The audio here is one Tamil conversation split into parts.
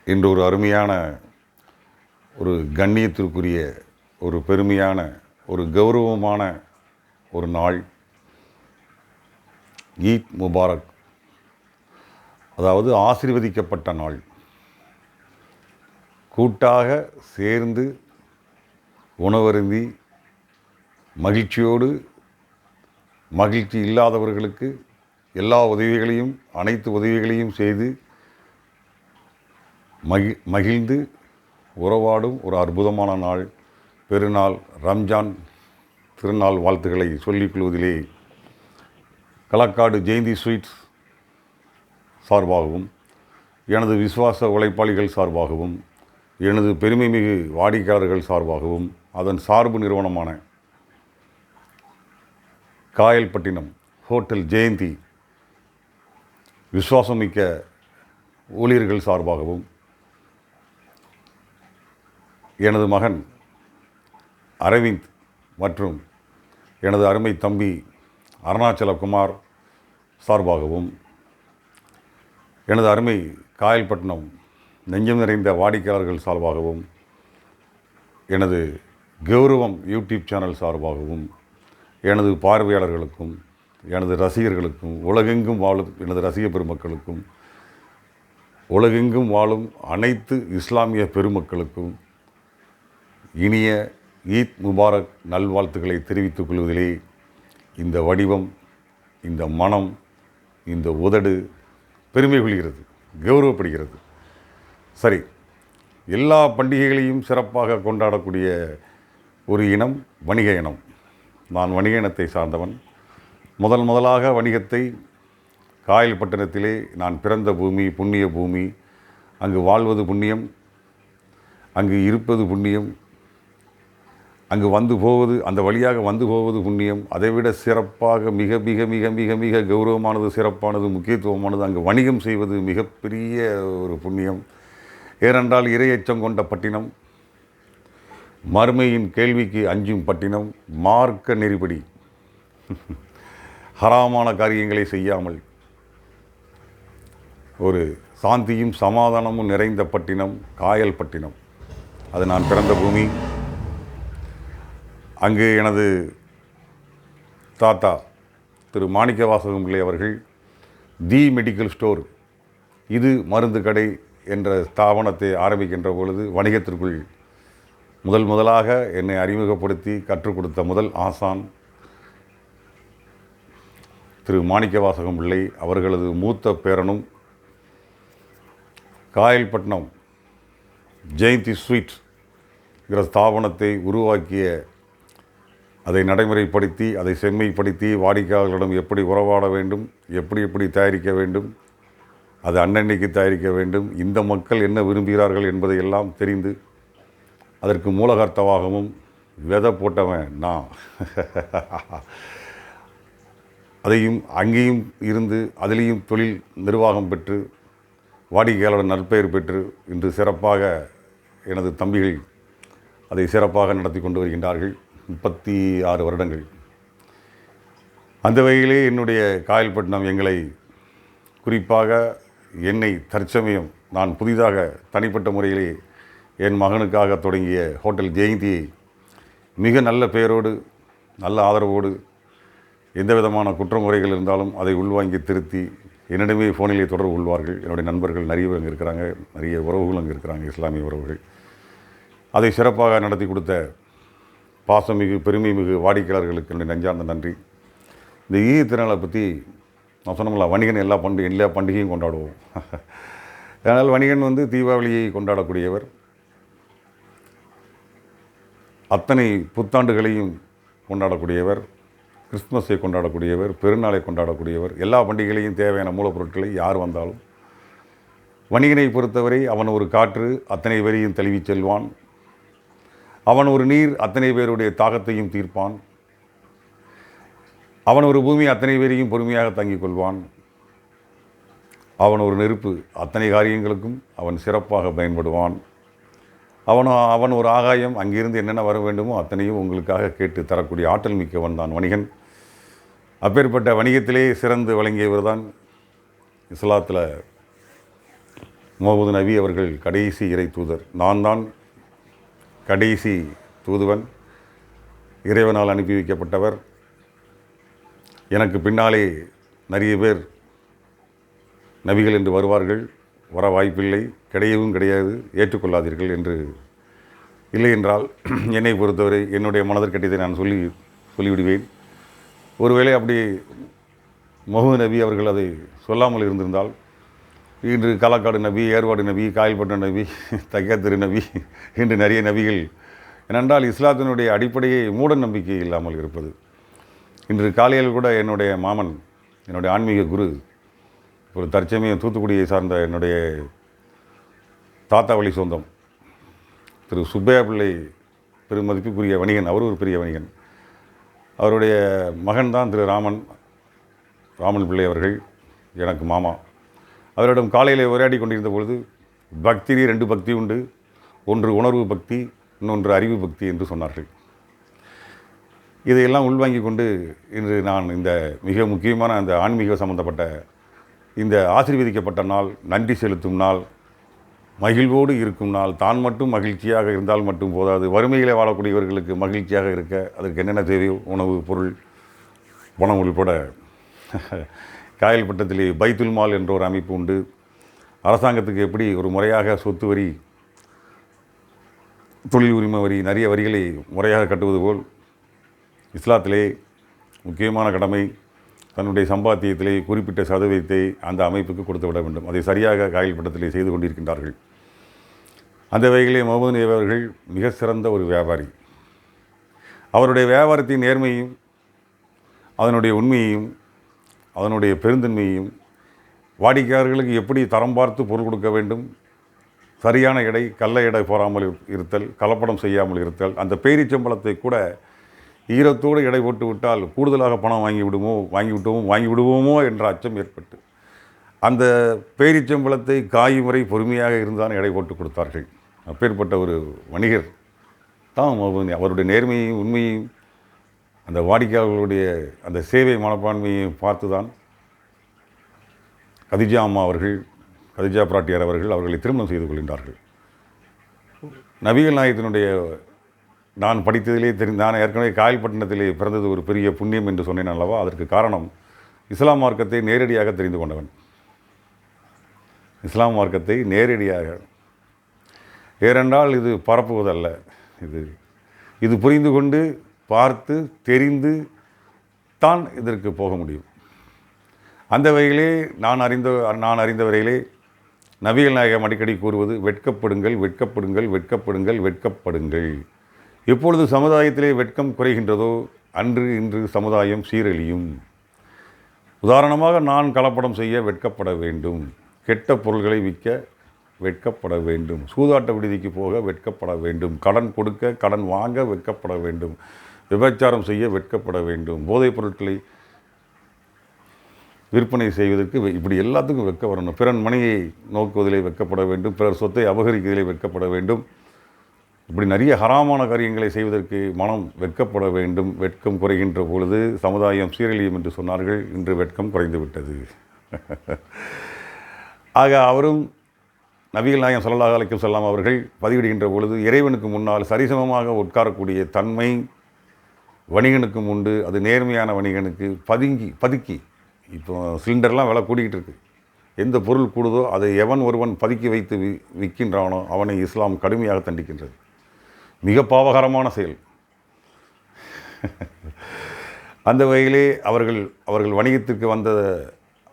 இன்று ஒரு அருமையான, ஒரு கண்ணியத்திற்குரிய, ஒரு பெருமையான, ஒரு கௌரவமான ஒரு நாள். ஈத் முபாரக், அதாவது ஆசீர்வதிக்கப்பட்ட நாள். கூட்டாக சேர்ந்து உணவருந்தி மகிழ்ச்சியோடு, மகிழ்ச்சி இல்லாதவர்களுக்கு எல்லா உதவிகளையும், அனைத்து உதவிகளையும் செய்து மகிழ்ந்து உறவாடும் ஒரு அற்புதமான நாள், பெருநாள், ரம்ஜான் திருநாள் வாழ்த்துக்களை சொல்லிக் கொள்வதிலே களக்காடு ஜெயந்தி ஸ்வீட்ஸ் சார்பாகவும், எனது விசுவாச உழைப்பாளிகள் சார்பாகவும், எனது பெருமைமிகு வாடிக்கையாளர்கள் சார்பாகவும், அதன் சார்பு நிறுவனமான காயல்பட்டினம் ஹோட்டல் ஜெயந்தி விசுவாசமிக்க ஊழியர்கள் சார்பாகவும், எனது மகன் அரவிந்த் மற்றும் எனது அருமை தம்பி அருணாச்சலகுமார் சார்பாகவும், எனது அருமை காயல்பட்டினம் நெஞ்சம் நிறைந்த வாடிக்கையாளர்கள் சார்பாகவும், எனது கௌரவம் யூடியூப் சேனல் சார்பாகவும், எனது பார்வையாளர்களுக்கும், எனது ரசிகர்களுக்கும், உலகெங்கும் வாழும் எனது ரசிக பெருமக்களுக்கும், உலகெங்கும் வாழும் அனைத்து இஸ்லாமிய பெருமக்களுக்கும் இனிய ஈத் முபாரக் நல்வாழ்த்துக்களை தெரிவித்துக் கொள்வதிலே இந்த வடிவம், இந்த மனம், இந்த உதடு பெருமை கொள்கிறது, கௌரவப்படுகிறது. சரி, எல்லா பண்டிகைகளையும் சிறப்பாக கொண்டாடக்கூடிய ஒரு இனம் வணிக இனம். நான் வணிக இனத்தை சார்ந்தவன். முதலாக வணிகத்தை காயல்பட்டினத்திலே நான் பிறந்த பூமி, புண்ணிய பூமி. அங்கு வாழ்வது புண்ணியம், அங்கு இருப்பது புண்ணியம், அங்கு வந்து போவது, அந்த வழியாக வந்து போவது புண்ணியம். அதைவிட சிறப்பாக மிக மிக மிக மிக மிக கௌரவமானது, சிறப்பானது, முக்கியத்துவமானது அங்கு வணிகம் செய்வது மிகப்பெரிய ஒரு புண்ணியம். ஏனென்றால் இறையச்சம் கொண்ட பட்டினம், மறுமையின் கேள்விக்கு அஞ்சும் பட்டினம், மார்க்க நெறிப்படி ஹராமான காரியங்களை செய்யாமல் ஒரு சாந்தியும் சமாதானமும் நிறைந்த பட்டினம் காயல்பட்டினம். அது நான் பிறந்த பூமி. அங்கு எனது தாத்தா திரு மாணிக்கவாசகம் பிள்ளை அவர்கள் தி மெடிக்கல் ஸ்டோர், இது மருந்து கடை என்ற ஸ்தாபனத்தை ஆரம்பிக்கின்ற பொழுது வணிகத்திற்குள் முதலாக என்னை அறிமுகப்படுத்தி கற்றுக் கொடுத்த முதல் ஆசான் திரு மாணிக்கவாசகம் பிள்ளை அவர்களது மூத்த பேரனும் காயல்பட்டினம் ஜெயந்தி ஸ்வீட்ஸ் என்கிற ஸ்தாபனத்தை உருவாக்கிய, அதை நடைமுறைப்படுத்தி, அதை செம்மைப்படுத்தி, வாடிக்கையாளர்களிடம் எப்படி உறவாட வேண்டும், எப்படி தயாரிக்க வேண்டும், அது அன்னன்னைக்கு தயாரிக்க வேண்டும், இந்த மக்கள் என்ன விரும்புகிறார்கள் என்பதை எல்லாம் தெரிந்து அதற்கு மூலகர்த்தவாகவும் விதை போட்டவன் நான். அதையும் அங்கேயும் இருந்து அதிலேயும் தொழில் நிர்வாகம் பெற்று வாடிக்கையாளர் நற்பெயர் பெற்று இன்று சிறப்பாக எனது தம்பிகள் அதை சிறப்பாக நடத்தி கொண்டு வருகின்றார்கள். 36 வருடங்கள். அந்த வகையிலே என்னுடைய காயல்பட்டினம் எங்களை, குறிப்பாக என்னை தற்சமயம் நான் புதிதாக தனிப்பட்ட முறையிலே என் மகனுக்காக தொடங்கிய ஹோட்டல் ஜெயந்தியை மிக நல்ல பெயரோடு, நல்ல ஆதரவோடு, எந்த விதமான குற்றமுறைகள் இருந்தாலும் அதை உள்வாங்கி திருத்தி என்னிடமே ஃபோனிலே தொடர்பு கொள்வார்கள். என்னுடைய நண்பர்கள் நிறைய பேர் அங்கே இருக்கிறாங்க, நிறைய உறவுகள் அங்கே இருக்கிறாங்க, இஸ்லாமிய உறவுகள். அதை சிறப்பாக நடத்தி கொடுத்த பாசமிகு பெருமைமிகு வாடிக்கையாளர்களுக்கு என்னுடைய நெஞ்சார்ந்த நன்றி. இந்த ஈத் திருநாளை பற்றி நான் சொன்னோம்ல, வணிகன் எல்லா பண்டிகையும் கொண்டாடுவோம். அதனால் வணிகன் தீபாவளியை கொண்டாடக்கூடியவர், அத்தனை புத்தாண்டுகளையும் கொண்டாடக்கூடியவர், கிறிஸ்துமஸை கொண்டாடக்கூடியவர், பெருநாளை கொண்டாடக்கூடியவர், எல்லா பண்டிகைகளையும் தேவையான மூலப்பொருட்களை யார் வந்தாலும். வணிகனை பொறுத்தவரை அவன் ஒரு காற்று, அத்தனை பேரையும் தழுவி செல்வான். அவன் ஒரு நீர், அத்தனை பேருடைய தாகத்தையும் தீர்ப்பான். அவன் ஒரு பூமி, அத்தனை பேரையும் பொறுமையாக தாங்கிக் கொள்வான். அவன் ஒரு நெருப்பு, அத்தனை காரியங்களுக்கும் அவன் சிறப்பாக பயன்படுவான். அவன் ஒரு ஆகாயம், அங்கிருந்து என்னென்ன வர வேண்டுமோ அத்தனையும் உங்களுக்காக கேட்டு தரக்கூடிய ஆற்றல் மிக்கவன் தான் வணிகன். அப்பேற்பட்ட வணிகத்திலே சிறந்து வழங்கியவர் தான் இஸ்லாத்தில் முகமது நபி அவர்கள் கடைசி இறை தூதர். நான் தான் கடைசி தூதுவன், இறைவனால் அனுப்பி வைக்கப்பட்டவர். எனக்கு பின்னாலே நிறைய பேர் நபிகள் என்று வருவார்கள், வர வாய்ப்பில்லை, கிடையவும் கிடையாது, ஏற்றுக்கொள்ளாதீர்கள் என்று. இல்லை என்றால் என்னை பொறுத்தவரை என்னுடைய மனதிற்கட்டியதை நான் சொல்லிவிடுவேன். ஒருவேளை அப்படி முகமது நபி அவர்கள் அதை சொல்லாமல் இருந்திருந்தால் இன்று களக்காடு நபி, ஏர்வாடு நபி, காயல்பட்ட நபி, தைக்காத்திரு நபி என்று நிறைய நபிகள். ஏனென்றால் இஸ்லாத்தினுடைய அடிப்படையை மூட நம்பிக்கை இல்லாமல் இருப்பது. இன்று காலையில் கூட என்னுடைய மாமன், என்னுடைய ஆன்மீக குரு, ஒரு தற்சமயம் தூத்துக்குடியை சார்ந்த என்னுடைய தாத்தா வழி சொந்தம் திரு சுப்பையா பிள்ளை, பெருமதிப்புக்குரிய வணிகன், அவர் ஒரு பெரிய வணிகன். அவருடைய மகன் தான் திரு ராமன் பிள்ளை அவர்கள், எனக்கு மாமா. அவரிடம் காலையில் உரையாடி கொண்டிருந்த பொழுது, பக்தியிலே 2 பக்தி உண்டு, ஒன்று உணர்வு பக்தி, இன்னொன்று அறிவு பக்தி என்று சொன்னார்கள். இதையெல்லாம் உள்வாங்கி கொண்டு இன்று நான் இந்த மிக முக்கியமான அந்த ஆன்மீக சம்பந்தப்பட்ட இந்த ஆசீர்வதிக்கப்பட்ட நாள், நன்றி செலுத்தும் நாள், மகிழ்வோடு இருக்கும் நாள். தான் மட்டும் மகிழ்ச்சியாக இருந்தால் மட்டும் போதாது, வறுமையிலே வாழக்கூடியவர்களுக்கு மகிழ்ச்சியாக இருக்க அதற்கு என்னென்ன தேவையோ, உணவு, பொருள், பணம் உள்பட. காயல்பட்டத்திலே பைத்துல் மால் என்ற ஒரு அமைப்பு உண்டு. அரசாங்கத்துக்கு எப்படி ஒரு முறையாக சொத்து வரி, தொழில் உரிமை வரி, நிறைய வரிகளை முறையாக கட்டுவது போல் இஸ்லாத்திலே முக்கியமான கடமை தன்னுடைய சம்பாத்தியத்திலே குறிப்பிட்ட சதவீதத்தை அந்த அமைப்புக்கு கொடுத்து விட வேண்டும். அதை சரியாக காயல்பட்டத்திலே செய்து கொண்டிருக்கின்றார்கள். அந்த வகையிலே முகமது நபி அவர்கள் மிக சிறந்த ஒரு வியாபாரி. அவருடைய வியாபாரத்தின் நேர்மையும், அதனுடைய உண்மையையும், அதனுடைய பெருந்தன்மையையும், வாடிக்கையாளர்களுக்கு எப்படி தரம் பார்த்து பொருள் கொடுக்க வேண்டும், சரியான எடை, கள்ள எடை போடாமல் இருத்தல், கலப்படம் செய்யாமல் இருத்தல், அந்த பேரிச்சம்பளத்தை கூட ஈரத்தோடு எடை போட்டு விட்டால் கூடுதலாக பணம் வாங்கி விடுவோமோ என்ற அச்சம் ஏற்பட்டு அந்த பேரிச்சம்பளத்தை காயும் வரை பொறுமையாக இருந்தால் எடை போட்டு கொடுத்தார்கள். அப்பேற்பட்ட ஒரு வணிகர் தான் அவருடைய நேர்மையையும் உண்மையையும், அந்த வாடிக்கையாளர்களுடைய அந்த சேவை மனப்பான்மையையும் பார்த்து தான் கதிஜா அம்மா அவர்கள், கதிஜா பிராட்டியார் அவர்களை திருமணம் செய்து கொள்கின்றார்கள். நபிகள் நாயகத்தினுடைய நான் படித்ததிலே நான் ஏற்கனவே காயல்பட்டினத்திலே பிறந்தது ஒரு பெரிய புண்ணியம் என்று சொன்னேன் அல்லவா. அதற்கு காரணம் இஸ்லாம் மார்க்கத்தை நேரடியாக தெரிந்து கொண்டவன். இஸ்லாம் மார்க்கத்தை நேரடியாக, ஏனென்றால் இது பரப்புவதல்ல, இது புரிந்து கொண்டு பார்த்து தெரிந்து தான் இதற்கு போக முடியும். அந்த வகையிலே நான் அறிந்த வரையிலே நபிகள் நாயகம் அடிக்கடி கூறுவது, வெட்கப்படுங்கள், வெட்கப்படுங்கள், வெட்கப்படுங்கள், வெட்கப்படுங்கள். எப்பொழுது சமுதாயத்திலே வெட்கம் குறைகின்றதோ இன்று சமுதாயம் சீரழியும். உதாரணமாக, நான் கலப்படம் செய்ய வெட்கப்பட வேண்டும், கெட்ட பொருள்களை விற்க வெட்கப்பட வேண்டும், சூதாட்ட விடுதிக்கு போக வெட்கப்பட வேண்டும், கடன் கொடுக்க கடன் வாங்க வெட்கப்பட வேண்டும், விபச்சாரம் செய்ய வெட்கப்பட வேண்டும், போதைப் பொருட்களை விற்பனை செய்வதற்கு இப்படி எல்லாத்துக்கும் வெட்க வரணும். பிறன் மனையை நோக்குவதிலே வெட்கப்பட வேண்டும், பிறர் சொத்தை அபகரிக்கிறதிலே வெட்கப்பட வேண்டும். இப்படி நிறைய ஹராமான காரியங்களை செய்வதற்கு மனம் வெட்கப்பட வேண்டும். வெட்கம் குறைகின்ற பொழுது சமுதாயம் சீரழியும் என்று சொன்னார்கள். இன்று வெட்கம் குறைந்து விட்டது. ஆக அவரும் நபிகள் நாயகம் ஸல்லல்லாஹு அலைஹி வஸல்லம் அவர்கள் பதிவிடுகின்ற பொழுது, இறைவனுக்கு முன்னால் சரிசமமாக உட்காரக்கூடிய தன்மை வணிகனுக்கும் உண்டு. அது நேர்மையான வணிகனுக்கு பதுக்கி இப்போ சிலிண்டர்லாம் விலை கூடிக்கிட்டு இருக்குது. எந்த பொருள் கூடுதோ அதை எவன் ஒருவன் பதுக்கி வைத்து விற்கின்றானோ அவனை இஸ்லாம் கடுமையாக தண்டிக்கின்றது. மிக பாவகரமான செயல். அந்த வகையிலே அவர்கள் வணிகத்திற்கு வந்த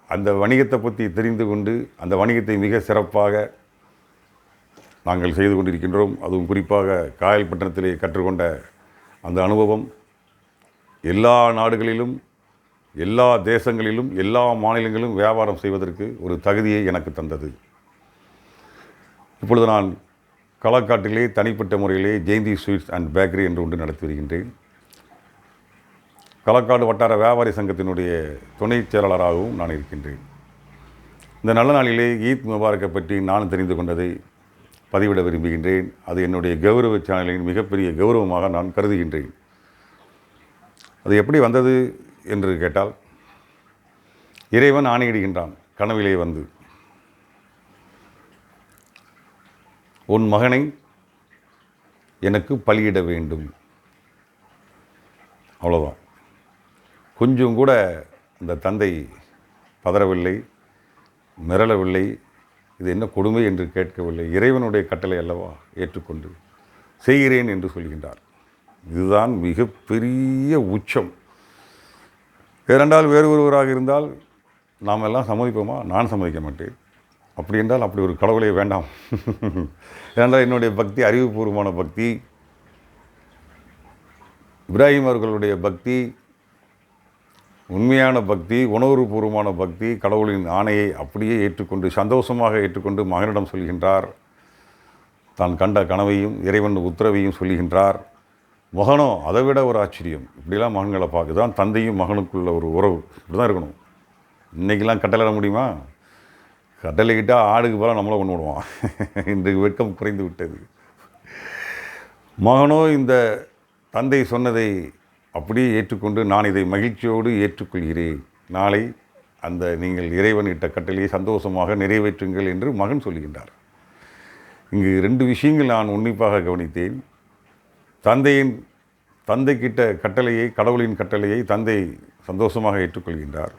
அந்த வணிகத்தை பற்றி தெரிந்து கொண்டு அந்த வணிகத்தை மிக சிறப்பாக நாங்கள் செய்து கொண்டிருக்கின்றோம். அதுவும் குறிப்பாக காயல்பட்டினத்திலே கற்றுக்கொண்ட அந்த அனுபவம் எல்லா நாடுகளிலும், எல்லா தேசங்களிலும், எல்லா மாநிலங்களிலும் வியாபாரம் செய்வதற்கு ஒரு தகுதியை எனக்கு தந்தது. இப்பொழுது நான் களக்காட்டிலே தனிப்பட்ட முறையிலே ஜெயந்தி ஸ்வீட்ஸ் அண்ட் பேக்கரி என்று ஒன்று நடத்தி வருகின்றேன். களக்காடு வட்டார வியாபாரி சங்கத்தினுடைய துணை செயலாளராகவும் நான் இருக்கின்றேன். இந்த நல்ல நாளிலே ஈத் முபாரக்கை பற்றி நான் தெரிந்து கொண்டதை பதிவிட விரும்புகின்றேன். அது என்னுடைய கௌரவ சேனலின் மிகப்பெரிய கௌரவமாக நான் கருதுகின்றேன். அது எப்படி வந்தது என்று கேட்டால், இறைவன் ஆணையிடுகின்றான் கனவிலே வந்து. உன் மகனை எனக்கு பலியிட வேண்டும். அவ்வளோதான். கொஞ்சம் கூட அந்த தந்தை பதறவில்லை, மிரளவில்லை, இது என்ன கொடுமை என்று கேட்கவில்லை. இறைவனுடைய கட்டளை அல்லவா, ஏற்றுக்கொண்டு செய்கிறேன் என்று சொல்கின்றார். இதுதான் மிகப்பெரிய உச்சம். இரண்டால் வேறு ஒருவராக இருந்தால் நாம் எல்லாம் சம்மதிப்போமா? நான் சம்மதிக்க மாட்டேன். அப்படி என்றால் அப்படி ஒரு கடவுளே வேண்டாம். ஏனென்றால் என்னுடைய பக்தி அறிவுபூர்வமான பக்தி, இப்ராஹிம் அவர்களுடைய பக்தி உண்மையான பக்தி, உணர்வுபூர்வமான பக்தி. கடவுளின் ஆணையை அப்படியே ஏற்றுக்கொண்டு சந்தோஷமாக ஏற்றுக்கொண்டு மகனிடம் சொல்கின்றார். தான் கண்ட கனவையும் இறைவன் உத்தரவையும் சொல்கின்றார். மகனோ அதை விட ஒரு ஆச்சரியம். இப்படிலாம் மகன்களை பார்க்க தான் தந்தையும் மகனுக்குள்ள ஒரு உறவு இப்படி தான் இருக்கணும். இன்றைக்கெல்லாம் கட்டளையிட முடியுமா? கட்டளைக்கிட்டால் ஆடுக்கு போல நம்மளை கொண்டு விடுவான். இன்றைக்கு வெட்கம் குறைந்து விட்டது. மகனோ இந்த தந்தை சொன்னதை அப்படியே ஏற்றுக்கொண்டு நான் இதை மகிழ்ச்சியோடு ஏற்றுக்கொள்கிறேன், நாளை அந்த நீங்கள் இறைவன் இட்ட கட்டளையை சந்தோஷமாக நிறைவேற்றுங்கள் என்று மகன் சொல்கின்றார். இங்கு 2 விஷயங்கள் நான் உன்னிப்பாக கவனித்தேன். தந்தைக்கிட்ட கட்டளையை, கடவுளின் கட்டளையை தந்தை சந்தோஷமாக ஏற்றுக்கொள்கின்றார்.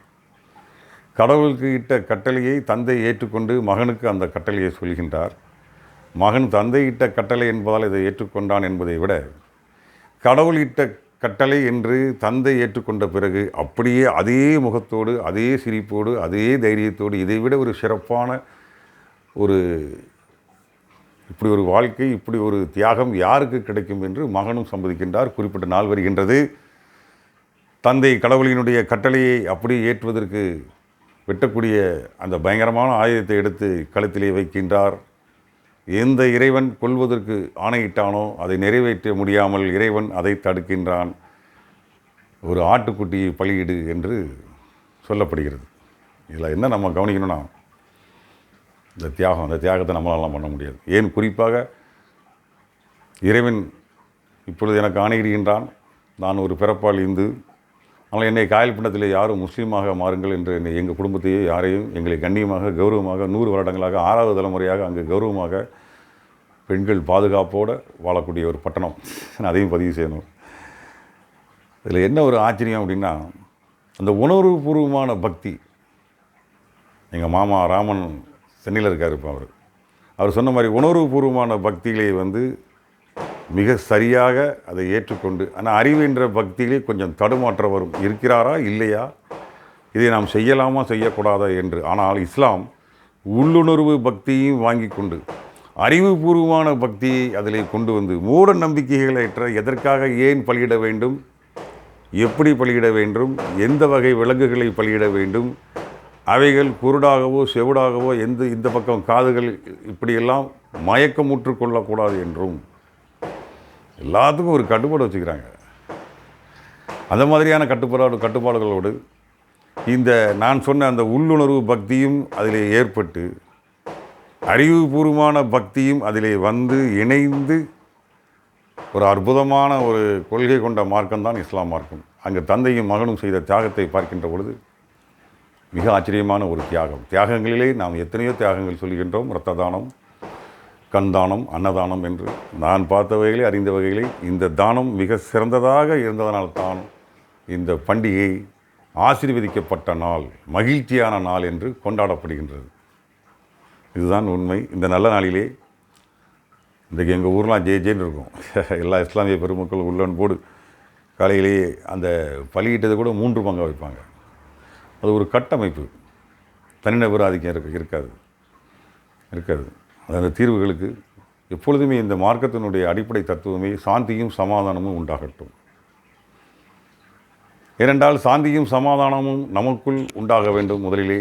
கடவுளுக்கு இட்ட கட்டளையை தந்தை ஏற்றுக்கொண்டு மகனுக்கு அந்த கட்டளையை சொல்கின்றார். மகன் தந்தை இட்ட கட்டளை என்பதால் இதை ஏற்றுக்கொண்டான் என்பதை விட, கடவுள் இட்ட கட்டளை என்று தந்தை ஏற்றுக்கொண்ட பிறகு அப்படியே அதே முகத்தோடு, அதே சிரிப்போடு, அதே தைரியத்தோடு, இதைவிட ஒரு சிறப்பான ஒரு இப்படி ஒரு வாழ்க்கை, இப்படி ஒரு தியாகம் யாருக்கு கிடைக்கும் என்று மகனும் சம்மதிக்கின்றார். குறிப்பிட்ட நாள் வருகின்றது. தந்தை கடவுளினுடைய கட்டளையை அப்படி ஏற்றுவதற்கு வெட்டக்கூடிய அந்த பயங்கரமான ஆயுதத்தை எடுத்து கழுத்திலே வைக்கின்றார். எந்த இறைவன் கொல்வதற்கு ஆணையிட்டானோ அதை நிறைவேற்ற முடியாமல் இறைவன் அதை தடுக்கின்றான். ஒரு ஆட்டுக்குட்டியை பலியிடு என்று சொல்லப்படுகிறது. இதில் என்ன நம்ம கவனிக்கணும்னா, இந்த தியாகத்தை நம்மளாலாம் பண்ண முடியாது. ஏன் குறிப்பாக இறைவன் இப்பொழுது எனக்கு ஆணையிடுகின்றான். நான் ஒரு பிறப்பால் இந்து, ஆனால் என்னை காயல்பண்டத்தில் யாரும் முஸ்லீமாக மாறுங்கள் என்று என்னை, எங்கள் குடும்பத்தையே யாரையும் எங்களை கண்ணியமாக கௌரவமாக 100 வருடங்களாக 6வது தலைமுறையாக அங்கு கௌரவமாக பெண்கள் பாதுகாப்போடு வாழக்கூடிய ஒரு பட்டணம். அதையும் பதிவு செய்யணும். இதில் என்ன ஒரு ஆச்சரியம் அப்படின்னா, அந்த உணர்வுபூர்வமான பக்தி. எங்கள் மாமா ராமன் சென்னையில் இருக்கார். இப்போ அவர் சொன்ன மாதிரி உணர்வுபூர்வமான பக்தியிலே மிக சரியாக அதை ஏற்றுக்கொண்டு, ஆனால் அறிவு என்ற பக்தியிலே கொஞ்சம் தடுமாற்றம் வரும். இருக்கிறாரா இல்லையா, இதை நாம் செய்யலாமா செய்யக்கூடாதா என்று. ஆனால் இஸ்லாம் உள்ளுணர்வு பக்தியையும் வாங்கி கொண்டு அறிவுபூர்வமான பக்தியை அதிலே கொண்டு மூட நம்பிக்கைகளற்ற எதற்காக ஏன் பலியிட வேண்டும், எப்படி பலியிட வேண்டும், எந்த வகை விலங்குகளை பலியிட வேண்டும், அவைகள் குருடாகவோ செவிடாகவோ இந்த பக்கம் காதுகள் இப்படியெல்லாம் மயக்கமுற்று கொள்ளக்கூடாது என்றும் எல்லாத்துக்கும் ஒரு கட்டுப்பாடு வச்சுக்கிறாங்க. அந்த மாதிரியான கட்டுப்பாடுகளோடு இந்த நான் சொன்ன அந்த உள்ளுணர்வு பக்தியும் அதிலே ஏற்பட்டு அறிவுபூர்வமான பக்தியும் அதிலே இணைந்து ஒரு அற்புதமான ஒரு கொள்கை கொண்ட மார்க்கம்தான் இஸ்லாம் மார்க்கம். அங்கு தந்தையும் மகனும் செய்த தியாகத்தை பார்க்கின்ற பொழுது மிக ஆச்சரியமான ஒரு தியாகங்களிலே நாம் எத்தனையோ தியாகங்கள் சொல்கின்றோம். இரத்த தானம், கண் தானம், அன்னதானம் என்று நான் பார்த்த வகையிலே, அறிந்த வகையிலே இந்த தானம் மிக சிறந்ததாக இருந்ததனால்தான் இந்த பண்டிகை ஆசீர்வதிக்கப்பட்ட நாள், மகிழ்ச்சியான நாள் என்று கொண்டாடப்படுகின்றது. இதுதான் உண்மை. இந்த நல்ல நாளிலே இன்றைக்கு எங்கள் ஊர்லாம் ஜேன்னு இருக்கும். எல்லா இஸ்லாமிய பெருமக்கள் உள்ளன் போடு காலையிலேயே அந்த பலியிட்டதை கூட 3 பங்காக வைப்பாங்க. அது ஒரு கட்டமைப்பு, தனிநபர் ஆதிக்கம் இருக்காது. அந்த தீர்வுகளுக்கு எப்பொழுதுமே இந்த மார்க்கத்தினுடைய அடிப்படை தத்துவமே சாந்தியும் சமாதானமும் உண்டாகட்டும். ஏனென்றால் சாந்தியும் சமாதானமும் நமக்குள் உண்டாக வேண்டும் முதலிலே.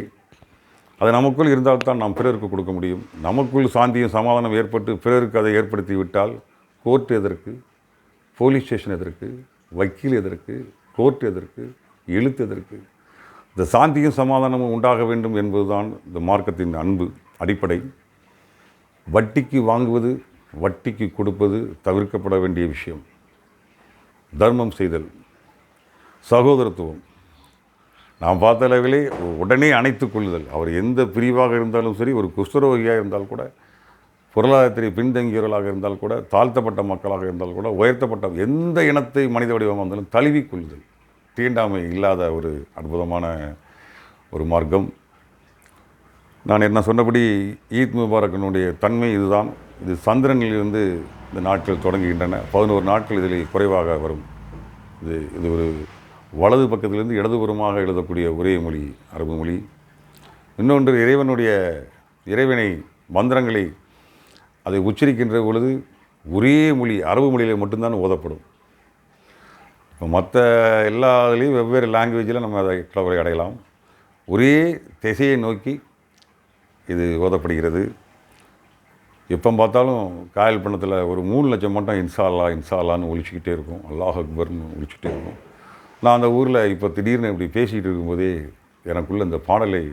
அது நமக்குள் இருந்தால்தான் நாம் பிறருக்கு கொடுக்க முடியும். நமக்குள் சாந்தியும் சமாதானம் ஏற்பட்டு பிறருக்கு அதை ஏற்படுத்தி விட்டால் கோர்ட் எதற்கு, போலீஸ் ஸ்டேஷன் எதற்கு, வக்கீல் எதற்கு, கோர்ட் எதற்கு, எழுத்து எதற்கு? இந்த சாந்தியும் சமாதானமும் உண்டாக வேண்டும் என்பதுதான் இந்த மார்க்கத்தின் அன்பு அடிப்படை. வட்டிக்கு வாங்குவது, வட்டிக்கு கொடுப்பது தவிர்க்கப்பட வேண்டிய விஷயம். தர்மம் செய்தல், சகோதரத்துவம், நாம் பார்த்த அளவிலே உடனே அணைத்து கொள்ளுதல். அவர் எந்த பிரிவாக இருந்தாலும் சரி, ஒரு குஷ்டரோகியாக இருந்தால் கூட பொருளாதாரத்தில் பின்தங்கியவர்களாக இருந்தால் கூட, தாழ்த்தப்பட்ட மக்களாக இருந்தால் கூட, உயர்த்தப்பட்ட எந்த இனத்தை மனித வடிவமாக இருந்தாலும் தழுவிக்கொள்ளுதல், தீண்டாமை இல்லாத ஒரு அற்புதமான ஒரு மார்க்கம். நான் என்ன சொன்னபடி ஈத் முபாரக்கினுடைய தன்மை இதுதான். இது சந்திரனிலிருந்து இந்த நாட்கள் தொடங்குகின்றன. 11 நாட்கள் இதில் குறைவாக வரும். இது ஒரு வலது பக்கத்திலிருந்து இடதுபுறமாக எழுதக்கூடிய ஒரே மொழி அரபு மொழி. இன்னொன்று இறைவனை மந்திரங்களை அதை உச்சரிக்கின்ற பொழுது ஒரே மொழி அரபு மொழியில் மட்டும்தான் ஓதப்படும். மற்ற எல்லா இதுலேயும் வெவ்வேறு லாங்குவேஜில் நம்ம அதை கிளவரை அடையலாம். ஒரே திசையை நோக்கி இது ஓதப்படுகிறது. எப்போ பார்த்தாலும் காயல் பண்ணத்தில் ஒரு 3 லட்சம் மட்டும் இன்ஷா அல்லான்னு ஒழிச்சிக்கிட்டே இருக்கும், அல்லாஹ் அக்பர்னு ஒழிச்சிக்கிட்டே இருக்கும். நான் அந்த ஊரில் இப்போ திடீர்னு இப்படி பேசிக்கிட்டு இருக்கும்போதே எனக்குள்ளே இந்த பாடலை,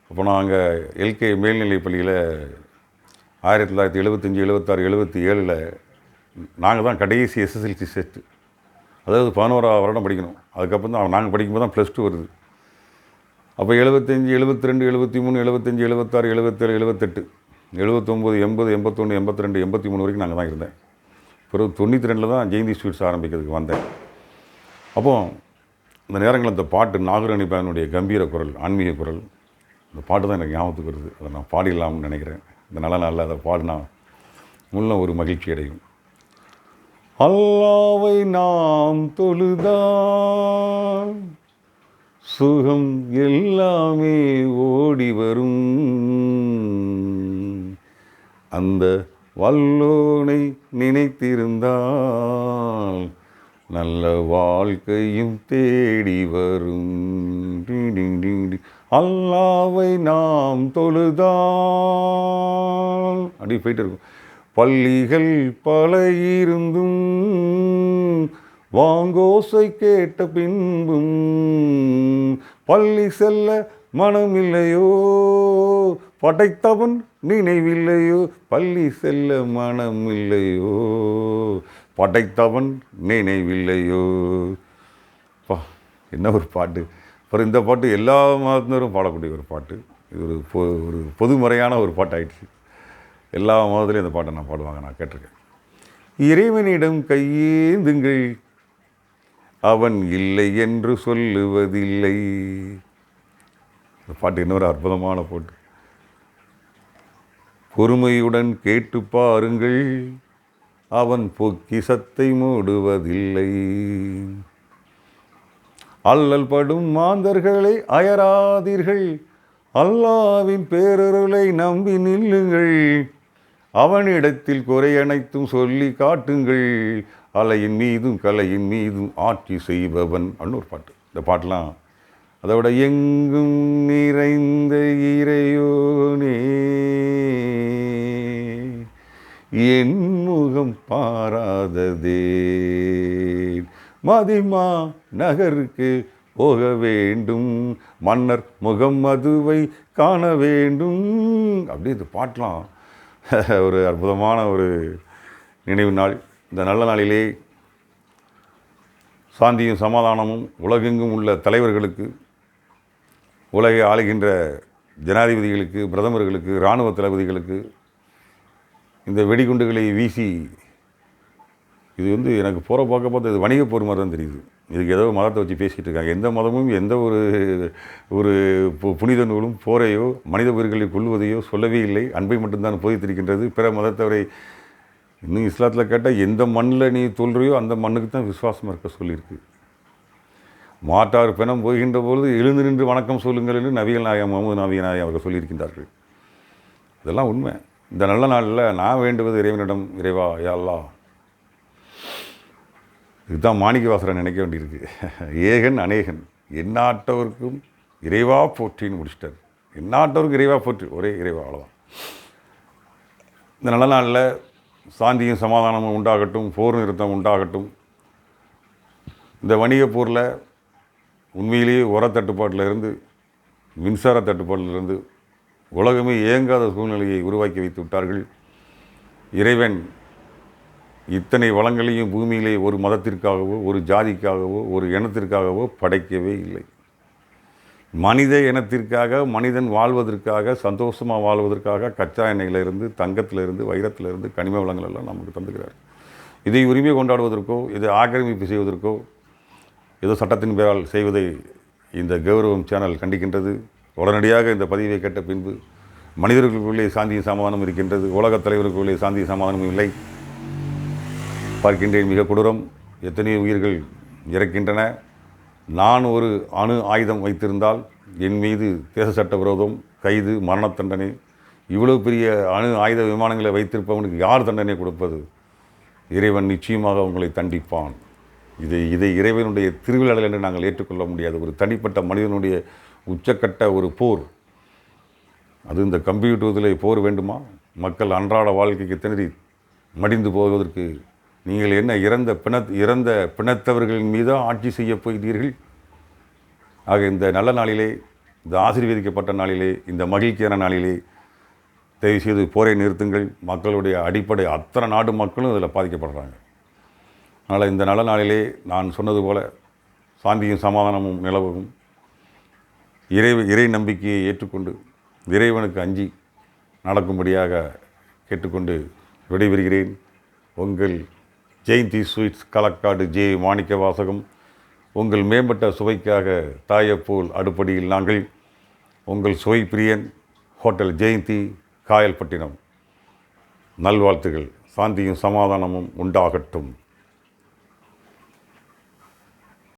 அப்போ நாங்கள் எல்கே மேல்நிலைப் பள்ளியில் 1975, 76, 77 நாங்கள் தான் கடைசி எஸ்எஸ்எல்சி செட்டு. அதாவது 11ஆவது வருடம் படிக்கணும். அதுக்கப்புறம் தான் நாங்கள் படிக்கும்போது தான் +2 வருது. அப்போ 75, 72, 73, 75, 76, 77, 78, 79, 80, 81, 82, 83 வரைக்கும் நாங்கள் தான் இருந்தேன். பிறகு 92 தான் ஜெயந்தி ஸ்வீட்ஸ் ஆரம்பிக்கிறதுக்கு வந்தேன். அப்போது இந்த நேரங்களில் இந்த பாட்டு நாகூர் அனிபானுடைய கம்பீர குரல், ஆன்மீக குரல், இந்த பாட்டு தான் எனக்கு ஞாபகத்துக்கு வருது. அதை நான் பாடிடலாம்னு நினைக்கிறேன். இந்த நல்ல நாளில் அதை பாடினா முன்ன ஒரு மகிழ்ச்சி அடையும். அல்லாவை நாம் தொழுதால் சுகம் எல்லாமே ஓடி வரும், அந்த வல்லோனை நினைத்திருந்தால் நல்ல வாழ்க்கையும் தேடி வரும். அல்லாவை நாம் தொழுதால் அப்படி போயிட்டு இருக்கும். பள்ளிகள் பல இருந்தும் வாங்கோசை கேட்ட பின்பும் பள்ளி செல்ல மனமில்லையோ, படைத்தவன் நினைவில்லையோ, பள்ளி செல்ல மனமில்லையோ, படைத்தவன் நினைவில்லையோ. என்ன ஒரு பாட்டு! அப்புறம் இந்த பாட்டு எல்லா மதத்தினரும் பாடக்கூடிய ஒரு பாட்டு. இது ஒரு பொதுமுறையான ஒரு பாட்டு ஆயிடுச்சு. எல்லா மதத்துலையும் இந்த பாட்டை நான் பாடுவாங்க, நான் கேட்டிருக்கேன். இறைவனிடம் கையேந்துங்கள், அவன் இல்லை என்று சொல்லுவதில்லை. இந்த பாட்டு இன்னொரு அற்புதமான பாட்டு. பொறுமையுடன் கேட்டு பாருங்கள், அவன் பொக்கிஷத்தை மூடுவதில்லை. அல்லல் படும் மாந்தர்களை அயராதீர்கள், அல்லாவின் பேரருளை நம்பி நில்லுங்கள், அவனிடத்தில் குறை அனைத்தும் சொல்லி காட்டுங்கள், அலையின் மீதும் கலையின் மீதும் ஆட்சி செய்பவன் அப்படின்னு ஒரு பாட்டு. இந்த பாட்டெலாம் அதோட எங்கும் நிறைந்த இறையோனே என் முகம் பாராததே, மதிமா நகருக்கு போக வேண்டும், மன்னர் முகம்மதுவை காண வேண்டும். அப்படி இந்த பாட்டெலாம் ஒரு அற்புதமான ஒரு நினைவு நாள். இந்த நல்ல நாளிலே சாந்தியும் சமாதானமும் உலகெங்கும் உள்ள தலைவர்களுக்கு, உலகை ஆளுகின்ற ஜனாதிபதிகளுக்கு, பிரதமர்களுக்கு, இராணுவ தளபதிகளுக்கு இந்த வெடிகுண்டுகளை வீசி, இது எனக்கு போகிற பார்த்து இது வணிக போர் மாதிரி தான் தெரியுது. இதுக்கு ஏதோ மதத்தை வச்சு பேசிகிட்டு இருக்காங்க. எந்த மதமும் எந்த ஒரு புனித நூலும் போரையோ மனித உயிர்களை கொள்வதையோ சொல்லவே இல்லை. அன்பை மட்டும்தான் போதித்திருக்கின்றது. பிற மதத்தவரை இன்னும் இஸ்லாத்தில் கேட்டால் எந்த மண்ணில் நீ சொல்கிறியோ அந்த மண்ணுக்கு தான் விசுவாசமாக இருக்க சொல்லியிருக்கு. மாட்டார் பிணம் போகின்ற பொழுது எழுந்து நின்று வணக்கம் சொல்லுங்கள் என்று நபிகள் நாயகம் முகமது நபி நாயகம் அவர்கள் சொல்லியிருக்கின்றார்கள். இதெல்லாம் உண்மை. இந்த நல்ல நாளில் நான் வேண்டுவது இறைவனிடம், இறைவா யா அல்லாஹ், இதுதான் மாணிக்கவாசகர் நினைக்க வேண்டியிருக்கு. ஏகன் அநேகன் எந்நாட்டவருக்கும் இறைவா போற்றின்னு முடிச்சிட்டார். எந்நாட்டவருக்கும் இறைவா போற்றி, ஒரே இறைவா, அவ்வளோதான். இந்த நல்ல நாளில் சாந்தியும் சமாதானமும் உண்டாகட்டும், போர் நிறுத்தம் உண்டாகட்டும். இந்த வணிக போரில் உண்மையிலேயே உரத்தட்டுப்பாட்டில் இருந்து, மின்சார தட்டுப்பாட்டிலிருந்து உலகமே இயங்காத சூழ்நிலையை உருவாக்கி வைத்து விட்டார்கள். இறைவன் இத்தனை வளங்களையும் பூமியிலே ஒரு மதத்திற்காகவோ ஒரு ஜாதிக்காகவோ ஒரு இனத்திற்காகவோ படைக்கவே இல்லை. மனித இனத்திற்காக, மனிதன் வாழ்வதற்காக, சந்தோஷமாக வாழ்வதற்காக கச்சா எண்ணெயிலிருந்து, தங்கத்திலிருந்து, வைரத்திலிருந்து, கனிம வளங்கள் எல்லாம் நமக்கு தந்துக்கிறார். இதை உரிமை கொண்டாடுவதற்கோ, இதை ஆக்கிரமிப்பு செய்வதற்கோ, ஏதோ சட்டத்தின் பேரால் செய்வதை இந்த கௌரவம் சேனல் கண்டிக்கின்றது. உடனடியாக இந்த பதிவை கேட்ட பின்பு மனிதர்களுக்குள்ளே சாந்தியும் சமாதானம் இருக்கின்றது, உலகத் தலைவர்களுக்குள்ளே சாந்தியும் சமாதானமும் இல்லை. பார்க்கின்றேன், மிக கொடூரம். எத்தனையோ உயிர்கள் இறக்கின்றன. நான் ஒரு அணு ஆயுதம் வைத்திருந்தால் என் மீது தேச சட்ட விரோதம், கைது, மரண தண்டனை. இவ்வளோ பெரிய அணு ஆயுத விமானங்களை வைத்திருப்பவனுக்கு யார் தண்டனை கொடுப்பது? இறைவன் நிச்சயமாக உங்களை தண்டிப்பான். இதை இறைவனுடைய திருவிழாடல் என்று நாங்கள் ஏற்றுக்கொள்ள முடியாது. ஒரு தனிப்பட்ட மனிதனுடைய உச்சக்கட்ட ஒரு போர். அது இந்த கம்ப்யூட்டரில் போர் வேண்டுமா? மக்கள் அன்றாட வாழ்க்கைக்கு திணறி மடிந்து போவதற்கு நீங்கள் என்ன இறந்த பிணத்தவர்களின் மீது ஆட்சி செய்ய போகிறீர்கள்? ஆக இந்த நல்ல நாளிலே, இந்த ஆசீர்வதிக்கப்பட்ட நாளிலே, இந்த மகிழ்ச்சியான நாளிலே தயவுசெய்து போரை நிறுத்துங்கள். மக்களுடைய அடிப்படை அத்தனை நாடு மக்களும் இதில் பாதிக்கப்படுறாங்க. அதனால் இந்த நல்ல நாளிலே நான் சொன்னது போல சாந்தியும் சமாதானமும் நிலவும், இறை நம்பிக்கையை ஏற்றுக்கொண்டு இறைவனுக்கு அஞ்சி நடக்கும்படியாக கேட்டுக்கொண்டு விடைபெறுகிறேன். உங்கள் ஜெயந்தி ஸ்வீட்ஸ், களக்காடு ஜே மாணிக்க வாசகம். உங்கள் மேம்பட்ட சுவைக்காக தாயப்போல் அடுப்படியில் நாங்கள். உங்கள் சுவை பிரியன், ஹோட்டல் ஜெயந்தி, காயல்பட்டினம். நல்வாழ்த்துகள். சாந்தியும் சமாதானமும் உண்டாகட்டும்.